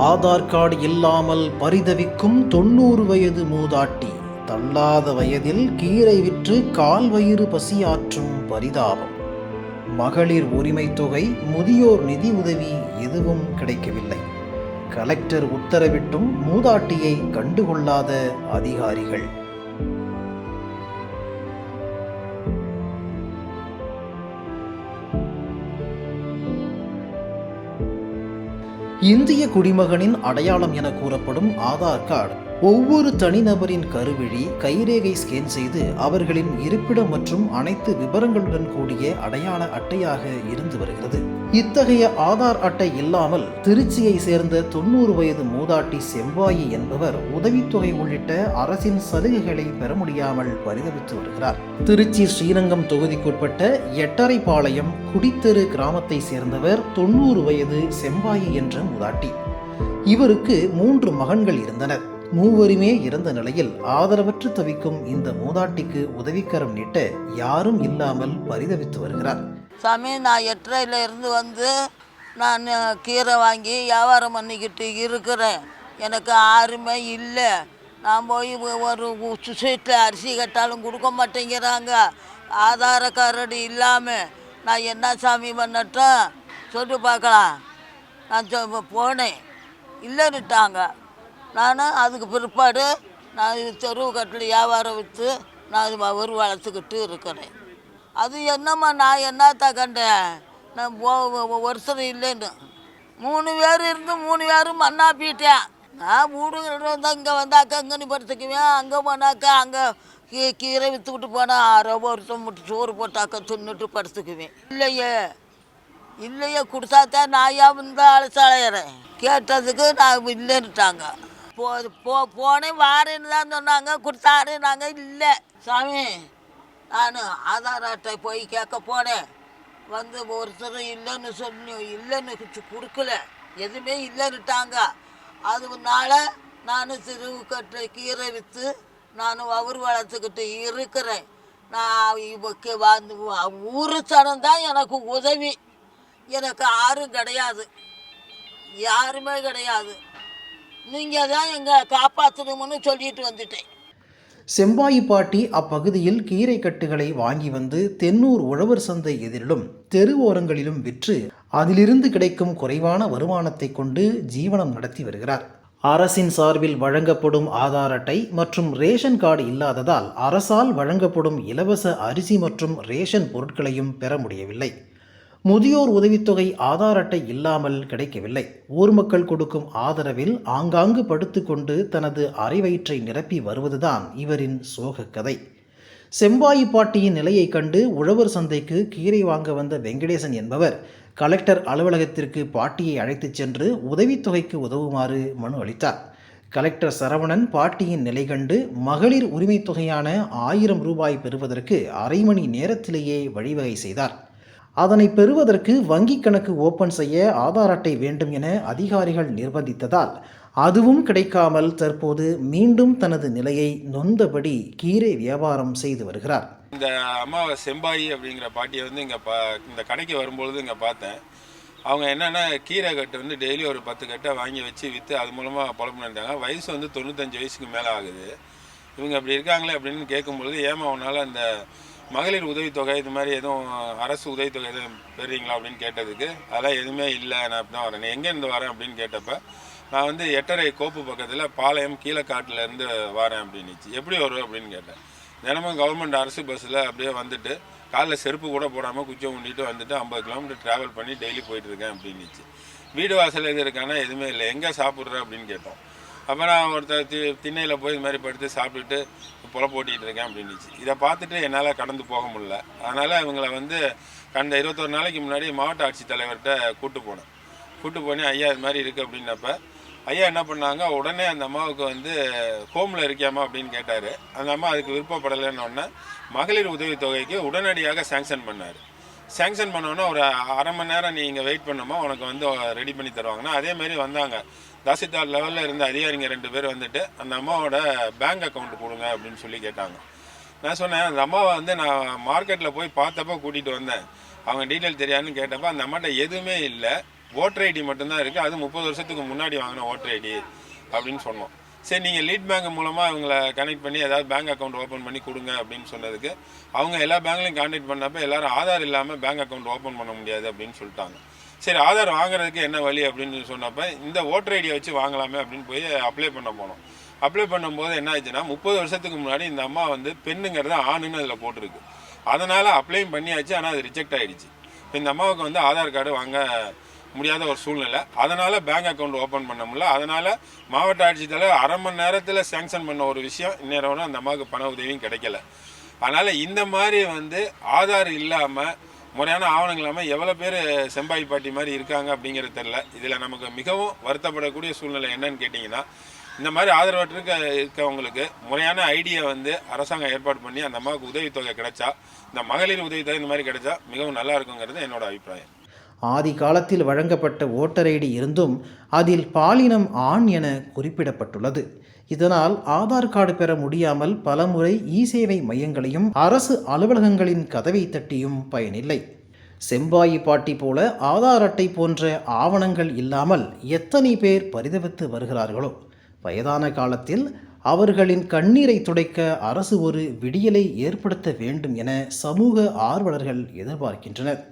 Aadhaar card இல்லாமல் பரிதவிக்கும் 90 வயது மூதாட்டி. தள்ளாத வயதில் கீரை விற்று கால் வயிறு பசியாற்றும் பரிதாபம். மகளிர் உரிமை தொகை, முதியோர் நிதி உதவி எதுவும் கிடைக்கவில்லை. கலெக்டர் உத்தரவிட்டும் மூதாட்டியை கண்டுகொள்ளாத அதிகாரிகள். இந்திய குடிமகனின் அடையாளம் என கூறப்படும் ஆதார் கார்டு ஒவ்வொரு தனிநபரின் கருவிழி, கைரேகை ஸ்கேன் செய்து அவர்களின் இருப்பிடம் மற்றும் அனைத்து விவரங்களுடன் கூடிய அடையாள அட்டையாக இருந்து வருகிறது. இத்தகைய ஆதார் அட்டை இல்லாமல் திருச்சியை சேர்ந்த 90 வயது மூதாட்டி செம்பாயி என்பவர் உதவித்தொகை உள்ளிட்ட அரசின் சலுகைகளை பெற முடியாமல் பரிதவித்து வருகிறார். திருச்சி ஸ்ரீரங்கம் தொகுதிக்குட்பட்ட எட்டரைப்பாளையம் குடித்தெரு கிராமத்தை சேர்ந்தவர் 90 வயது செம்பாயி என்ற மூதாட்டி. இவருக்கு 3 மகன்கள் இருந்தனர். மூவருமே இறந்த நிலையில் ஆதரவற்று தவிக்கும் இந்த மூதாட்டிக்கு உதவிக்கரம் நீட்ட யாரும் இல்லாமல் பரிதவித்து வருகிறார். சாமி, நான் எட்டரையில் இருந்து வந்து நான் கீரை வாங்கி வியாபாரம் பண்ணிக்கிட்டு இருக்கிறேன். எனக்கு யாருமே இல்லை. நான் போய் ஒரு ஸ்வீட்டில் அரிசி கட்டாலும் கொடுக்க மாட்டேங்கிறாங்க. ஆதார கார்டு இல்லாமல் நான் என்ன சாமி பண்ணட்டும் சொல்லி பார்க்கலாம். நான் போனேன், இல்லைன்னுட்டாங்க. நான் அதுக்கு பிற்பாடு நான் தெருவு கட்டில் வியாபாரம் விற்று நான் ஒரு வளர்த்துக்கிட்டு இருக்கிறேன். அது என்னம்மா, நான் என்னத்த கண்டேன், நான் வருஷம் இல்லைன்னு 3 பேர் இருந்து 3 பேரும் மண்ணா போயிட்டேன். நான் வீடு இருந்தால் இங்கே வந்தாக்கா அங்கன்னு படுத்துக்குவேன், அங்கே போனாக்கா அங்கே கீரை விற்றுக்கிட்டு போனால் 6 வருஷம் மட்டும் சோறு போட்டாக்கா தின்னுட்டு படுத்துக்குவேன். இல்லையே கொடுத்தாத்தான் நாயா வந்து அழைச்சாலையிறேன். கேட்டதுக்கு நான் இல்லைன்னுட்டாங்க. போனேன் வாரேன்னு தான் சொன்னாங்க. கொடுத்தாரு நாங்கள் இல்லை சாமி. நான் ஆதார் அட்டை போய் கேட்க போனேன். வந்து ஒருத்தர் இல்லைன்னு இல்லைன்னு கொடுக்கல, எதுவுமே இல்லைன்னுட்டாங்க. அதனால நான் திருவுக்கட்டை கீரை விற்று நான் அவர் வளர்த்துக்கிட்டு இருக்கிறேன். நான் ஊரு சனம் தான் எனக்கு உதவி. எனக்கு யாரும் கிடையாது, யாருமே கிடையாது. நீங்கள் தான் எங்களை காப்பாற்றணும்னு சொல்லிட்டு வந்துட்டேன். செம்பாயி பாட்டி அப்பகுதியில் கீரை கட்டுகளை வாங்கி வந்து தென்னூர் உழவர் சந்தை எதிரிலும் தெரு ஓரங்களிலும் விற்று அதிலிருந்து கிடைக்கும் குறைவான வருமானத்தை கொண்டு ஜீவனம் நடத்தி வருகிறார். அரசின் சார்பில் வழங்கப்படும் ஆதார் அட்டை மற்றும் ரேஷன் கார்டு இல்லாததால் அரசால் வழங்கப்படும் இலவச அரிசி மற்றும் ரேஷன் பொருட்களையும் பெற முடியவில்லை. முதியோர் உதவித்தொகை ஆதார் அட்டை இல்லாமல் கிடைக்கவில்லை. ஊர் மக்கள் கொடுக்கும் ஆதரவில் ஆங்காங்கு படுத்துக்கொண்டு தனது அரை வயிற்றை நிரப்பி வருவதுதான் இவரின் சோக கதை. செம்பாயி பாட்டியின் நிலையை கண்டு உழவர் சந்தைக்கு கீரை வாங்க வந்த வெங்கடேசன் என்பவர் கலெக்டர் அலுவலகத்திற்கு பாட்டியை அழைத்துச் சென்று உதவித்தொகைக்கு உதவுமாறு மனு அளித்தார். கலெக்டர் சரவணன் பாட்டியின் நிலை கண்டு மகளிர் உரிமை தொகையான 1000 ரூபாய் பெறுவதற்கு அரை மணி நேரத்திலேயே வழிவகை செய்தார். அதனை பெறுவதற்கு வங்கி கணக்கு ஓபன் செய்ய ஆதார் அட்டை வேண்டும் என அதிகாரிகள் நிர்பந்தித்ததால் அதுவும் கிடைக்காமல் தற்போது மீண்டும் தனது நிலையை நொந்தபடி கீரை வியாபாரம் செய்து வருகிறார். இந்த அம்மா செம்பாயி அப்படிங்கிற பாட்டியை வந்து இந்த கடைக்கு வரும்பொழுது இங்கே பார்த்தேன். அவங்க என்னென்னா கீரை கட்டு வந்து டெய்லி ஒரு 10 கட்டை வாங்கி வச்சு விற்று அது மூலமாக பொழப்பு பண்ணிட்டாங்க. வயசு வந்து 95 வயசுக்கு மேலே ஆகுது. இவங்க அப்படி இருக்காங்களே அப்படின்னு கேட்கும்பொழுது, ஏமா அவனால் அந்த மகளிர் உதவித்தொகை இது மாதிரி எதுவும் அரசு உதவித்தொகை எதுவும் பெறுறீங்களா அப்படின்னு கேட்டதுக்கு, அதெல்லாம் எதுவுமே இல்லை, நான் அப்படி தான் வரேன். எங்கேருந்து வரேன் அப்படின்னு கேட்டப்ப, நான் வந்து எட்டரை கோப்பு பக்கத்தில் பாளையம் கீழக்காட்டிலேருந்து வரேன் அப்படின்னுச்சு. எப்படி வருவேன் அப்படின்னு கேட்டேன். தினமும் கவர்மெண்ட் அரசு பஸ்ஸில் அப்படியே வந்துட்டு காலைல செருப்பு கூட போடாமல் குச்சம் ஊண்டிட்டு வந்துட்டு 50 கிலோமீட்டர் ட்ராவல் பண்ணி டெய்லி போயிட்டுருக்கேன் அப்படின்னுச்சு. வீடு வாசல் எது இருக்கானா எதுவுமே இல்லை. எங்கே சாப்பிட்ற அப்படின்னு கேட்டோம். அப்போ நான் ஒருத்தர் திண்ணையில் போய் இது மாதிரி படுத்து சாப்பிட்டுட்டு பொழப்பு ஓட்டிகிட்டு இருக்கேன் அப்படின்னுச்சு. இதை பார்த்துட்டு என்னால் கடந்து போக முடியல. அதனால் இவங்களை வந்து கடந்த 21 நாளைக்கு முன்னாடி மாவட்ட ஆட்சித்தலைவர்கிட்ட கூட்டு போனேன். ஐயா இது மாதிரி இருக்குது அப்படின்னப்ப ஐயா என்ன பண்ணாங்க, உடனே அந்த அம்மாவுக்கு வந்து ஹோமில் இருக்கியாமா அப்படின்னு கேட்டார். அந்த அம்மா அதுக்கு விருப்பப்படலைன்னொன்னே மகளிர் உதவித்தொகைக்கு உடனடியாக சேங்ஷன் பண்ணார். சேங்ஷன் பண்ணோன்னா ஒரு அரை மணி நேரம் நீங்கள் வெயிட் பண்ணுமா, உனக்கு வந்து ரெடி பண்ணி தருவாங்கன்னா அதேமாரி வந்தாங்க. தாசில்தார் லெவலில் இருந்த அதிகாரிங்க 2 பேர் வந்துட்டு அந்த அம்மாவோட பேங்க் அக்கௌண்ட் கொடுங்க அப்படின்னு சொல்லி கேட்டாங்க. நான் சொன்னேன், அந்த அம்மாவை வந்து நான் மார்க்கெட்டில் போய் பார்த்தப்போ கூட்டிகிட்டு வந்தேன், அவங்க டீட்டெயில் தெரியாதுன்னு கேட்டப்போ அந்த அம்மாட்ட எதுவுமே இல்லை, ஓட்டர் ஐடி மட்டும்தான் இருக்குது, அது 30 வருஷத்துக்கு முன்னாடி வாங்கின ஓட்டர் ஐடி அப்படின்னு சொன்னோம். சரி நீங்கள் லீட் பேங்க் மூலமாக அவங்கள கனெக்ட் பண்ணி ஏதாவது பேங்க் அக்கௌண்ட் ஓப்பன் பண்ணி கொடுங்க அப்படின்னு சொன்னதுக்கு அவங்க எல்லா பேங்க்லையும் கான்டாக்ட் பண்ணப்போ எல்லாரும் ஆதார் இல்லாமல் பேங்க் அக்கௌண்ட் ஓப்பன் பண்ண முடியாது அப்படின்னு சொல்லிட்டாங்க. சரி ஆதார் வாங்குறதுக்கு என்ன வழி அப்படின்னு சொன்னப்போ இந்த ஓட்டர் ஐடியை வச்சு வாங்கலாமே அப்படின்னு போய் அப்ளை பண்ண போனோம். அப்ளை பண்ணும்போது என்ன ஆச்சுன்னா 30 வருஷத்துக்கு முன்னாடி இந்த அம்மா வந்து பெண்ணுங்கிறது ஆணுன்னு அதில் போட்டிருக்கு. அதனால் அப்ளையும் பண்ணியாச்சு, ஆனால் அது ரிஜெக்ட் ஆகிடுச்சு. இப்போ இந்த அம்மாவுக்கு வந்து ஆதார் கார்டு வாங்க முடியாத ஒரு சூழ்நிலை, அதனால் பேங்க் அக்கௌண்ட் ஓப்பன் பண்ண முடியல. அதனால் மாவட்ட ஆட்சித்தலைவர் 1/2 மணி நேரத்தில் சேங்ஷன் பண்ண ஒரு விஷயம் இந்நேரம் அந்த அம்மாவுக்கு பண உதவியும் கிடைக்கல. அதனால் இந்த மாதிரி வந்து ஆதார் இல்லாமல் முறையான ஆவணங்கள் இல்லாமல் எவ்வளோ பேர் செம்பாய் பாட்டி மாதிரி இருக்காங்க அப்படிங்கிறது தெரில. இதில் நமக்கு மிகவும் வருத்தப்படக்கூடிய சூழ்நிலை என்னன்னு கேட்டிங்கன்னா, இந்த மாதிரி ஆதரவற்று இருக்கவங்களுக்கு முறையான ஐடியை வந்து அரசாங்கம் ஏற்பாடு பண்ணி அந்த அம்மாவுக்கு உதவித்தொகை கிடைச்சா, இந்த மகளிர் உதவித்தொகை இந்த மாதிரி கிடைச்சா மிகவும் நல்லா இருக்குங்கிறது என்னோட அபிப்பிராயம். ஆதி காலத்தில் வழங்கப்பட்ட ஓட்டர் ஐடி இருந்தும் அதில் பாலினம் ஆண் என குறிப்பிடப்பட்டுள்ளது. இதனால் ஆதார் கார்டு பெற முடியாமல் பலமுறை இ-சேவை மையங்களையும் அரசு அலுவலகங்களின் கதவை தட்டியும் பயனில்லை. செம்பாயி பாட்டி போல ஆதார் அட்டை போன்ற ஆவணங்கள் இல்லாமல் எத்தனை பேர் பரிதவித்து வருகிறார்களோ. வயதான காலத்தில் அவர்களின் கண்ணீரை துடைக்க அரசு ஒரு விடியலை ஏற்படுத்த வேண்டும் என சமூக ஆர்வலர்கள் எதிர்பார்க்கின்றனர்.